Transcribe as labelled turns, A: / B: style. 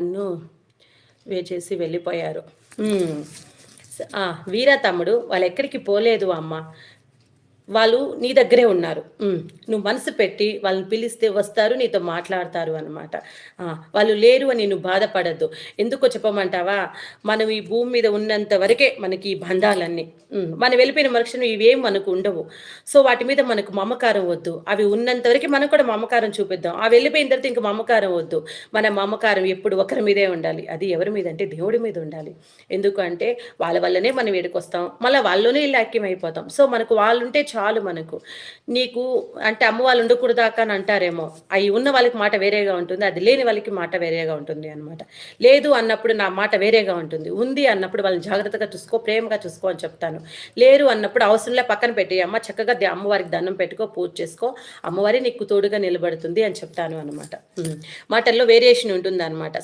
A: నన్ను వేచేసి వెళ్ళిపోయారు. హ్మ్. వీరా తమ్ముడు వాళ్ళెక్కడికి పోలేదు అమ్మ. వాళ్ళు నీ దగ్గరే ఉన్నారు. నువ్వు మనసు పెట్టి వాళ్ళని పిలిస్తే వస్తారు, నీతో మాట్లాడతారు అనమాట. వాళ్ళు లేరు అని నువ్వు బాధపడొద్దు. ఎందుకో చెప్పమంటావా? మనం ఈ భూమి మీద ఉన్నంత వరకే మనకి ఈ బంధాలన్నీ. మనం వెళ్ళిపోయిన మరుక్షణం ఇవేం మనకు ఉండవు. సో, వాటి మీద మనకు మమకారం వద్దు. అవి ఉన్నంత వరకే మనం కూడా మమకారం చూపిద్దాం. వెళ్ళిపోయిన తర్వాత ఇంక మమకారం వద్దు. మన మమకారం ఎప్పుడు ఒకరి మీదే ఉండాలి. అది ఎవరి మీద అంటే దేవుడి మీద ఉండాలి. ఎందుకంటే వాళ్ళ వల్లనే మనం ఈడకొస్తాం. మళ్ళా వాళ్ళలోనే ఇల్లు ఐక్యమైపోతాం. సో, మనకు వాళ్ళుంటే చాలు మనకు. నీకు అంటే అమ్మ వాళ్ళు ఉండకూడదాకా అని అంటారేమో. అయి ఉన్న వాళ్ళకి మాట వేరేగా ఉంటుంది. అది లేని వాళ్ళకి మాట వేరేగా ఉంటుంది అనమాట. లేదు అన్నప్పుడు నా మాట వేరేగా ఉంటుంది. ఉంది అన్నప్పుడు వాళ్ళని జాగ్రత్తగా చూసుకో, ప్రేమగా చూసుకో అని చెప్తాను. లేరు అన్నప్పుడు అవసరంలే పక్కన పెట్టేయమ్మ. చక్కగా అమ్మవారికి దండం పెట్టుకో, పూజ చేసుకో. అమ్మవారే నీకు తోడుగా నిలబడుతుంది అని చెప్తాను అనమాట. మాటల్లో వేరియేషన్ ఉంటుందనమాట.